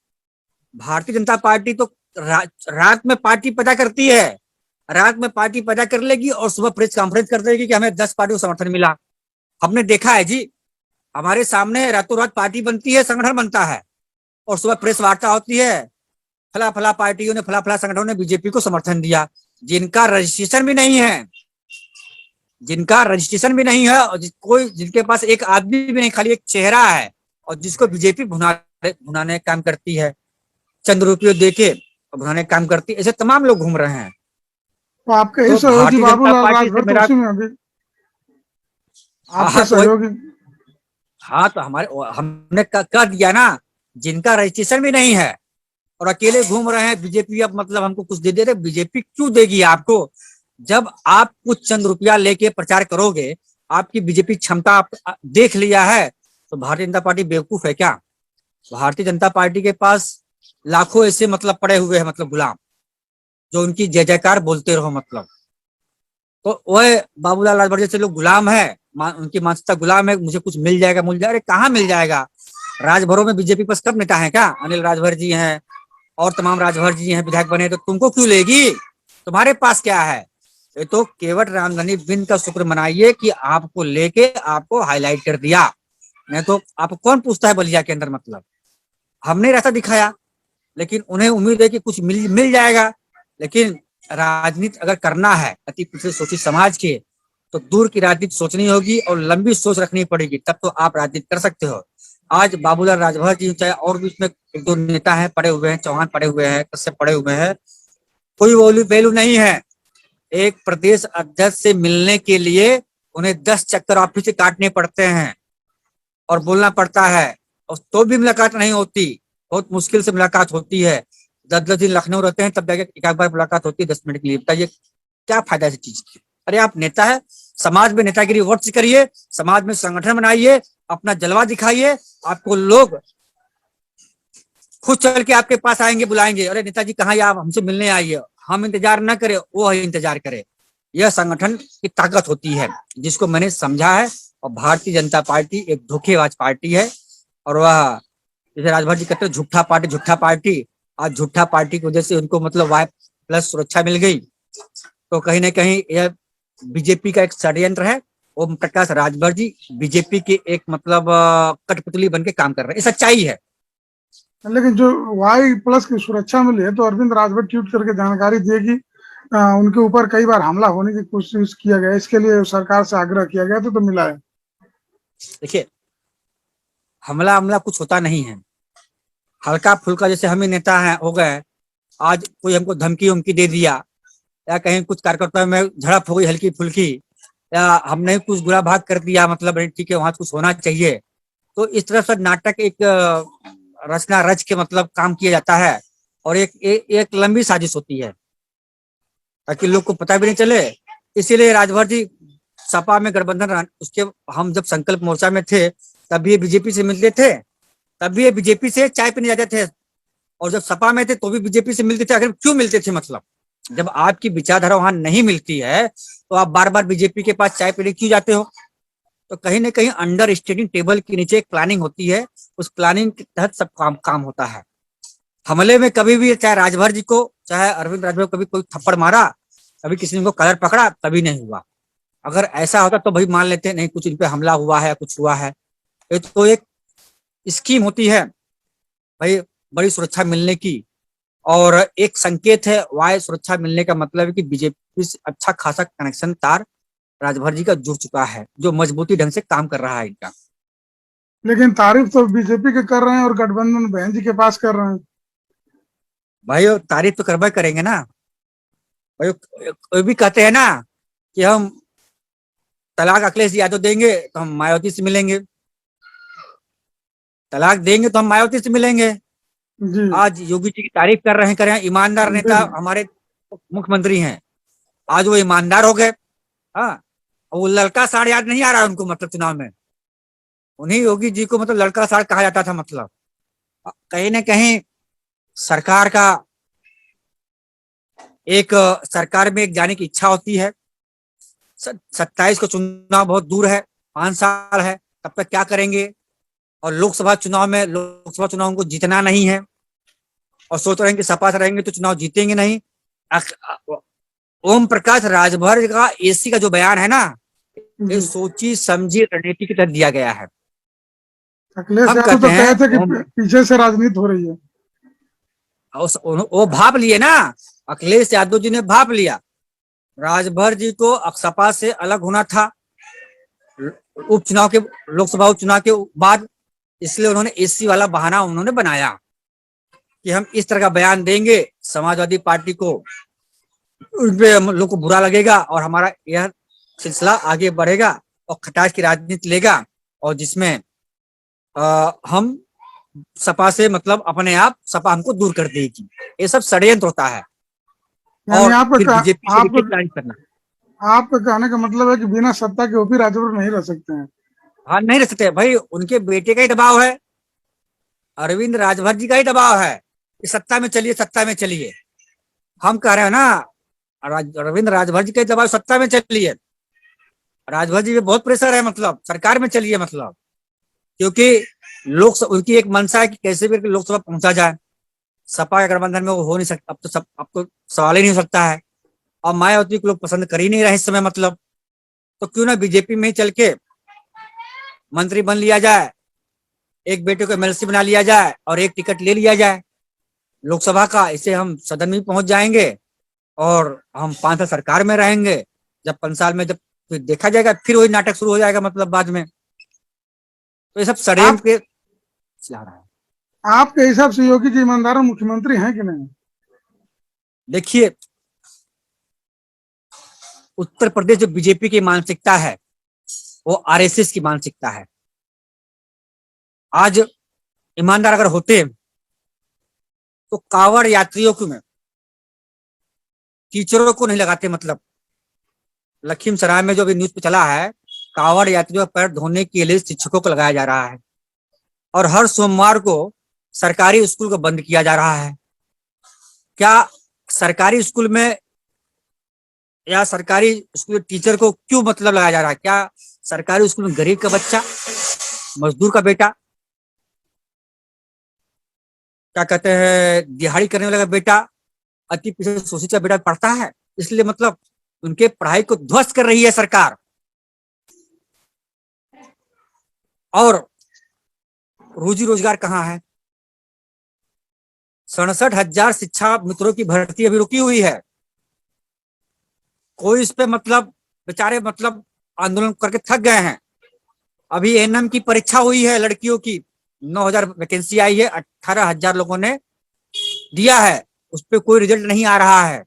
भारतीय जनता पार्टी तो रात में पार्टी पैदा करती है, रात में पार्टी पैदा कर लेगी और सुबह प्रेस कॉन्फ्रेंस कर देगी कि हमें 10 पार्टी को समर्थन मिला। हमने देखा है जी, हमारे सामने रातों रात पार्टी बनती है, संगठन बनता है, और सुबह प्रेस वार्ता होती है, फला फला पार्टियों ने फला फला संगठनों ने बीजेपी को समर्थन दिया, जिनका रजिस्ट्रेशन भी नहीं है, जिनका रजिस्ट्रेशन भी नहीं है, और कोई जिनके पास एक आदमी भी नहीं, खाली एक चेहरा है, और जिसको बीजेपी भुनाने का काम करती है, चंद रुपये देके भुनाने का काम करती है, ऐसे तमाम लोग घूम रहे हैं। आपके ही तो सहयोगी भारतीय जनता बाबूलाल पार्टी से राजभर तो मेरा, उसी में अभी हाँ आपके हाँ तो सहयोगी। हाँ तो हमारे हमने कह दिया ना, जिनका रजिस्ट्रेशन भी नहीं है और अकेले घूम रहे हैं बीजेपी, अब मतलब हमको कुछ दे दे रहे, बीजेपी क्यों देगी आपको? जब आप कुछ चंद रुपया लेके प्रचार करोगे, आपकी बीजेपी क्षमता आप देख लिया है, तो भारतीय जनता पार्टी बेवकूफ है क्या? भारतीय जनता पार्टी के पास लाखों ऐसे मतलब पड़े हुए हैं, मतलब गुलाम, जो उनकी जय जयकार बोलते रहो मतलब। तो वह बाबूलाल राजभर जैसे लोग गुलाम है, उनकी मानसिकता गुलाम है, मुझे कुछ मिल जाएगा मिल जाएगा, अरे कहाँ मिल जाएगा? राजभरों में बीजेपी पास कब नेता है क्या? अनिल राजभर जी हैं और तमाम राजभर जी हैं विधायक बने, तो तुमको क्यों लेगी? तुम्हारे पास क्या है? ये तो केवट रामधनी बिन का शुक्र मनाइए कि आपको लेके आपको हाईलाइट कर दिया, नहीं तो आपको कौन पूछता है बलिया के अंदर मतलब। हमने रास्ता दिखाया, लेकिन उन्हें उम्मीद है कि कुछ मिल जाएगा। लेकिन राजनीति अगर करना है अति पिछड़े शोषित समाज के, तो दूर की राजनीति सोचनी होगी और लंबी सोच रखनी पड़ेगी, तब तो आप राजनीति कर सकते हो। आज बाबूलाल राजभर जी चाहे और भी इसमें एक दो नेता हैं पड़े हुए हैं, चौहान पड़े हुए हैं, कश्यप पड़े हुए हैं, कोई वैल्यू नहीं है। एक प्रदेश अध्यक्ष से मिलने के लिए उन्हें 10 चक्कर ऑफिस से काटने पड़ते हैं और बोलना पड़ता है, और तो भी मुलाकात नहीं होती, बहुत मुश्किल से मुलाकात होती है। 10 10 दिन लखनऊ रहते हैं तब जाके एक बार मुलाकात होती है 10 मिनट के लिए। बताइए क्या फायदा इस चीज की? अरे आप नेता है, समाज में नेतागिरी वर्ष करिए, समाज में संगठन बनाइए, अपना जलवा दिखाइए, आपको लोग खुद चल के आपके पास आएंगे, बुलाएंगे, अरे नेताजी कहाँ, आप हमसे मिलने आइए। हम इंतजार न करें, वो इंतजार करे। यह संगठन की ताकत होती है, जिसको मैंने समझा है। और भारतीय जनता पार्टी एक धोखेबाज पार्टी है, और वह जैसे राजभर जी कहते हैं झूठा पार्टी झूठा पार्टी। आज झूठा पार्टी की वजह से उनको मतलब वाई प्लस सुरक्षा मिल गई, तो कहीं ना कहीं यह बीजेपी का एक षड्यंत्र है। ओम प्रकाश राजभर जी बीजेपी के एक मतलब कठपुतली बन के काम कर रहे हैं, ये सच्चाई है। लेकिन जो वाई प्लस की सुरक्षा मिली है, तो अरविंद राजभर ट्वीट करके जानकारी दिए कि उनके ऊपर कई बार हमला होने की कोशिश किया गया, इसके लिए सरकार से आग्रह किया गया तो मिला है। देखिए, हमला हमला कुछ होता नहीं है, हल्का फुल्का जैसे हम ही नेता हैं हो गए, आज कोई हमको धमकी उमकी दे दिया, या कहीं कुछ कार्यकर्ता में झड़प हो गई हल्की फुल्की, या हमने कुछ बुरा भाग कर दिया, मतलब ठीक है वहां कुछ होना चाहिए, तो इस तरह से नाटक एक रचना रच के मतलब काम किया जाता है, और एक लंबी साजिश होती है ताकि लोग को पता भी नहीं चले। इसीलिए राजभर जी सपा में गठबंधन, उसके हम जब संकल्प मोर्चा में थे तब ये बीजेपी से मिलते थे, तब भी ये बीजेपी से चाय पीने जाते थे, और जब सपा में थे तो भी बीजेपी से मिलते थे। आखिर क्यों मिलते थे? मतलब जब आपकी विचारधारा वहां नहीं मिलती है तो आप बार बार बीजेपी के पास चाय पीने क्यों जाते हो? तो कहीं ना कहीं अंडर स्टैंडिंग टेबल के नीचे एक प्लानिंग होती है, उस प्लानिंग के तहत सब काम होता है। हमले में कभी भी चाहे राजभर जी को चाहे अरविंद राजभर को कभी कोई थप्पड़ मारा, कभी किसी ने को कलर पकड़ा, कभी नहीं हुआ। अगर ऐसा होता तो भाई मान लेते नहीं कुछ इन पे हमला हुआ है, कुछ हुआ है। ये तो एक स्कीम होती है भाई, बड़ी सुरक्षा मिलने की, और एक संकेत है वाय सुरक्षा मिलने का मतलब है कि बीजेपी से अच्छा खासा कनेक्शन तार राजभर जी का जुड़ चुका है, जो मजबूती ढंग से काम कर रहा है इनका। लेकिन तारीफ तो बीजेपी के कर रहे हैं और गठबंधन बहन जी के पास कर रहे हैं। भाई वो तारीफ तो करबा करेंगे ना भाई। वो भी कहते हैं ना कि हम तलाक अखिलेश यादव देंगे तो हम मायावती से मिलेंगे, तलाक देंगे तो हम मायावती से मिलेंगे। जी। आज योगी जी की तारीफ कर रहे हैं, ईमानदार नेता बिल हमारे मुख्यमंत्री हैं, आज वो ईमानदार हो गए। हाँ, वो लड़का साड़ याद नहीं आ रहा है उनको, मतलब चुनाव में उन्हीं योगी जी को मतलब लड़का साड़ कहा जाता था। मतलब कहीं ना कहीं सरकार का एक सरकार में एक जाने की इच्छा होती है। 27 को चुनाव बहुत दूर है, 5 साल है, तब तक क्या करेंगे। और लोकसभा चुनाव उनको जीतना नहीं है, और सोच रहे हैं कि सपा से रहेंगे तो चुनाव जीतेंगे नहीं। ओम प्रकाश राजभर का एसी का जो बयान है ना, ये जी। सोची समझी रणनीति की तरह दिया गया है। अखिलेश हम यादव कहते तो हैं कहे थे कि पीछे से राजनीति हो रही है। वो भाप लिए ना, अखिलेश यादव जी ने भाप लिया। राजभर जी को सपा से अलग होना था उपचुनाव के, लोकसभा उपचुनाव के बाद, इसलिए उन्होंने एसी वाला बहाना उन्होंने बनाया कि हम इस तरह का बयान देंगे, समाजवादी पार्टी को उनपे हम लोग को बुरा लगेगा और हमारा यह सिलसिला आगे बढ़ेगा और खटास की राजनीति लेगा, और जिसमें हम सपा से मतलब अपने आप सपा हमको दूर कर देगी। ये सब षड्यंत्र होता है, यानी और फिर बीजेपी से आपका विकेट करना। आपका कहने का मतलब है कि बिना सत्ता के ओपी राजभर नहीं रह सकते हैं। हाँ, नहीं रह सकते भाई, उनके बेटे का ही दबाव है, अरविंद राजभर जी का ही दबाव है कि सत्ता में चलिए, सत्ता में चलिए। हम कह रहे हैं ना, अरविंद राजभर जी का ही दबाव, सत्ता में चलिए। राजभर जी पे बहुत प्रेशर है, मतलब सरकार में चलिए, मतलब क्योंकि लोकसभा उनकी एक मंशा है कि कैसे भी लोकसभा पहुंचा जाए। सपा के गठबंधन में वो हो नहीं सकता, अब तो सवाल ही नहीं हो सकता है। और मायावती को लोग पसंद कर ही नहीं रहे इस समय, मतलब तो क्यों ना बीजेपी में ही चल के मंत्री बन लिया जाए, एक बेटे को एमएलसी बना लिया जाए और एक टिकट ले लिया जाए लोकसभा का। इससे हम सदन में पहुंच जाएंगे और हम 5 साल सरकार में रहेंगे। जब 5 साल में जब फिर देखा जाएगा, फिर वही नाटक शुरू हो जाएगा, मतलब बाद में। तो ये सब आप षड्यंत्र के चला रहा है। आपके हिसाब से योगी जी ईमानदार मुख्यमंत्री हैं कि नहीं? देखिए, उत्तर प्रदेश जो बीजेपी की मानसिकता है वो आरएसएस की मानसिकता है। आज ईमानदार अगर होते तो कांवड़ यात्रियों को में टीचरों को नहीं लगाते। मतलब लखीमसराय में जो अभी न्यूज पे चला है, कांवड़ यात्रियों का पैर धोने के लिए शिक्षकों को लगाया जा रहा है, और हर सोमवार को सरकारी स्कूल को बंद किया जा रहा है। क्या सरकारी स्कूल में या सरकारी स्कूल टीचर को क्यों मतलब लगाया जा रहा है? क्या सरकारी स्कूल में गरीब का बच्चा, मजदूर का बेटा, क्या कहते हैं, दिहाड़ी करने वाले का बेटा, अति पिछड़े शोषित का बेटा पढ़ता है? इसलिए मतलब उनके पढ़ाई को ध्वस्त कर रही है सरकार। और रोजी रोजगार कहाँ है? 67,000 शिक्षा मित्रों की भर्ती अभी रुकी हुई है। कोई इस पे मतलब बेचारे मतलब आंदोलन करके थक गए हैं। अभी एएनएम की परीक्षा हुई है लड़कियों की, 9,000 वैकेंसी आई है, 18,000 लोगों ने दिया है, उस पर कोई रिजल्ट नहीं आ रहा है।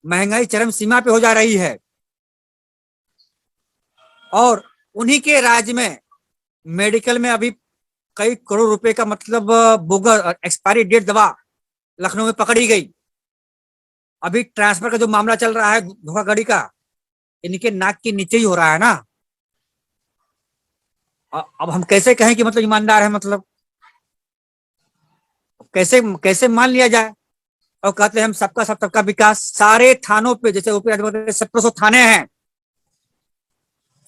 महंगाई चरम सीमा पे हो जा रही है, और उन्हीं के राज्य में मेडिकल में अभी कई करोड़ रुपए का मतलब बोगस एक्सपायरी डेट दवा लखनऊ में पकड़ी गई। अभी ट्रांसफर का जो मामला चल रहा है धोखाधड़ी का, इनके नाक के नीचे ही हो रहा है ना। अब हम कैसे कहें कि मतलब ईमानदार है? मतलब कैसे कैसे मान लिया जाए? और कहते हैं हम सबका सब सबका विकास। सारे थानों पे, जैसे ओपी राजभर 1700 थाने हैं,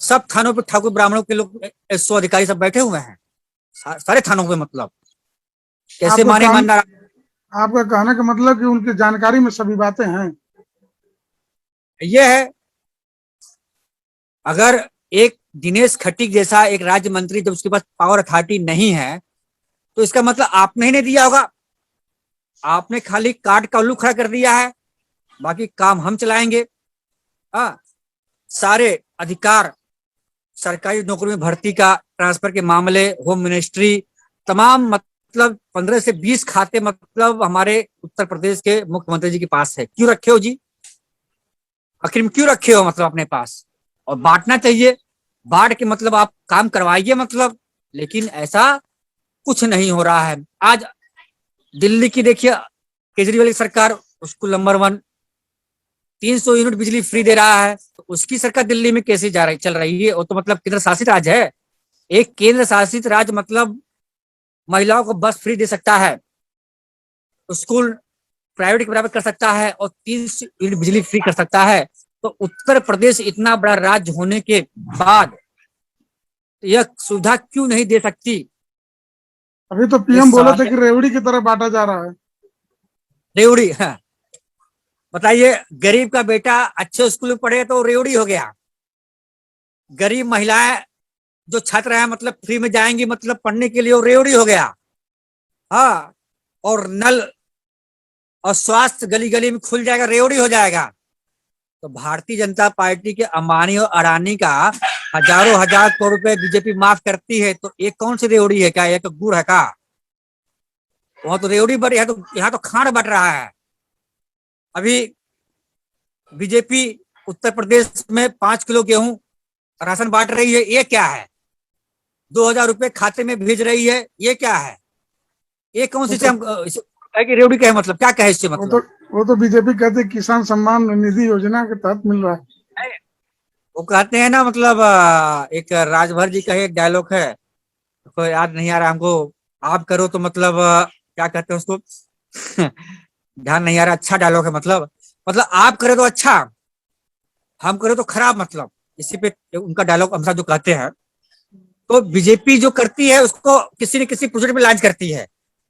सब थानों पे ठाकुर ब्राह्मणों के लोग एसओ अधिकारी सब बैठे हुए हैं, सारे थानों पे। मतलब कैसे आपका माने काम ईमानदार? आपका कहने का मतलब कि उनकी जानकारी में सभी बातें हैं। ये है, अगर एक दिनेश खट्टिक जैसा एक राज्य मंत्री जब उसके पास पावर अथॉरिटी नहीं है, तो इसका मतलब आपने ही नहीं दिया होगा। आपने खाली कार्ड का उल्लू खड़ा कर दिया है, बाकी काम हम चलाएंगे। हाँ, सारे अधिकार सरकारी नौकरी में भर्ती का, ट्रांसफर के मामले, होम मिनिस्ट्री, तमाम मतलब 15 से 20 खाते मतलब हमारे उत्तर प्रदेश के मुख्यमंत्री जी के पास है। क्यों रखे हो जी? आखिर में क्यों रखे हो मतलब अपने पास? और बांटना चाहिए, बांट के मतलब आप काम करवाइए मतलब, लेकिन ऐसा कुछ नहीं हो रहा है। आज दिल्ली की देखिए, केजरीवाल की सरकार, उसको नंबर 1 300 यूनिट बिजली फ्री दे रहा है, तो उसकी सरकार दिल्ली में कैसे जा रही चल रही है? वो तो मतलब केंद्र शासित राज्य है। एक केंद्र शासित राज्य मतलब महिलाओं को बस फ्री दे सकता है, स्कूल प्राइवेट के बराबर कर सकता है, और 30 यूनिट बिजली फ्री कर सकता है। तो उत्तर प्रदेश इतना बड़ा राज्य होने के बाद यह सुविधा क्यों नहीं दे सकती? अभी तो ये पीएम बोले थे सवाल कि रेवड़ी की तरह बांटा जा रहा है। रेवड़ी, हाँ। बताइए, गरीब का बेटा अच्छे स्कूल में पढ़े तो रेवड़ी हो गया। गरीब महिलाएं जो छात्र हैं मतलब फ्री में जाएंगी मतलब पढ़ने के लिए, वो रेवड़ी हो गया। हाँ, और नल और स्वास्थ्य गली गली में खुल जाएगा, रेवड़ी हो जाएगा। तो भारतीय जनता पार्टी के अंबानी और अडानी का हजारों हजार करोड़ रुपए बीजेपी माफ करती है, तो एक कौन सी रेवड़ी है? क्या ये तो गुड़ है का? वहां तो रेवड़ी बढ़, यहाँ तो खांड बढ़ रहा है। अभी बीजेपी उत्तर प्रदेश में 5 किलो गेहूं राशन बांट रही है, ये क्या है? 2,000 रुपए खाते में भेज रही है, ये क्या है? ये कौन वो सी तो हम रेवड़ी का है मतलब? क्या कहे इससे वो तो मतलब? वो तो बीजेपी कहते हैं किसान सम्मान निधि योजना के तहत मिल रहा है। वो कहते हैं ना मतलब, एक राजभर जी का एक डायलॉग है, तो याद नहीं आ रहा हमको। आप करो तो मतलब क्या कहते हैं उसको? ध्यान नहीं आ रहा। अच्छा डायलॉग है मतलब आप करे तो अच्छा, हम करे तो खराब मतलब। इसी पे उनका डायलॉग हमेशा जो कहते हैं। तो बीजेपी जो करती है उसको किसी न किसी प्रोजेक्ट में लॉन्च करती है,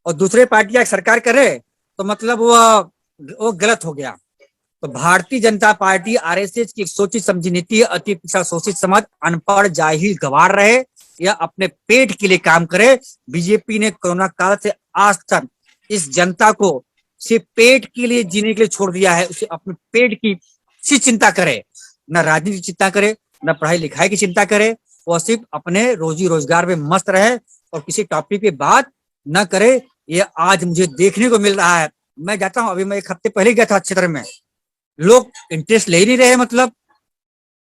और दूसरे पार्टियां सरकार करे तो मतलब वो गलत हो गया। तो भारतीय जनता पार्टी आरएसएस की एक सोची समझी नीति है, अति पिछड़ा शोषित समाज, अनपढ़ जाहिल गवार रहे या अपने पेट के लिए काम करे। बीजेपी ने कोरोना काल से आज तक इस जनता को सिर्फ पेट के लिए जीने के लिए छोड़ दिया है। उसे अपने पेट की सी चिंता करे, न राजनीति की चिंता करे, न पढ़ाई लिखाई की चिंता करे। वो सिर्फ अपने रोजी रोजगार में मस्त रहे और किसी टॉपिक पे बात न करे। ये आज मुझे देखने को मिल रहा है। मैं जाता हूँ, अभी मैं एक हफ्ते पहले गया था क्षेत्र में, लोग इंटरेस्ट ले नहीं रहे मतलब।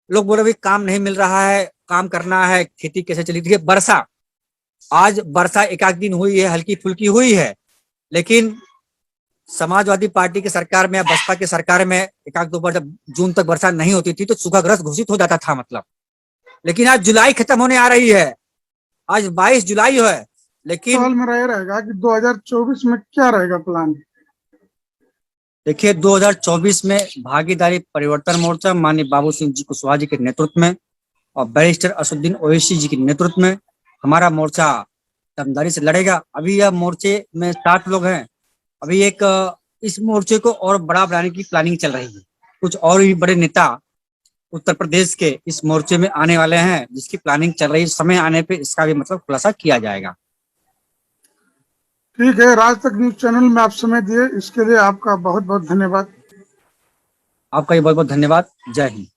लोग बोल रहे काम नहीं मिल रहा है, काम करना है, खेती कैसे चली थी। वर्षा, आज वर्षा एक आध दिन हुई है, हल्की फुल्की हुई है, लेकिन समाजवादी पार्टी की सरकार में या बसपा की सरकार में एक आध 2 बार जब जून तक वर्षा नहीं होती थी तो सूखाग्रस्त घोषित हो जाता था मतलब। लेकिन आज जुलाई खत्म होने आ रही है, आज 22 जुलाई है, लेकिन सवाल मेरा ये रहेगा कि 2024 में क्या रहेगा प्लान? देखिए 2024 में भागीदारी परिवर्तन मोर्चा माननीय बाबू सिंह जी कुशवाहा जी के नेतृत्व में और बैरिस्टर असदुद्दीन ओवैसी जी के नेतृत्व में हमारा मोर्चा दमदारी से लड़ेगा। अभी यह मोर्चे में 60 लोग हैं। अभी एक इस मोर्चे को और बड़ा बनाने की प्लानिंग चल रही है। कुछ और भी बड़े नेता उत्तर प्रदेश के इस मोर्चे में आने वाले हैं, जिसकी प्लानिंग चल रही है। समय आने पे इसका भी मतलब खुलासा किया जाएगा। ठीक है, राज तक न्यूज चैनल में आप समय दिए इसके लिए आपका बहुत बहुत धन्यवाद। आपका भी बहुत बहुत धन्यवाद। जय हिंद।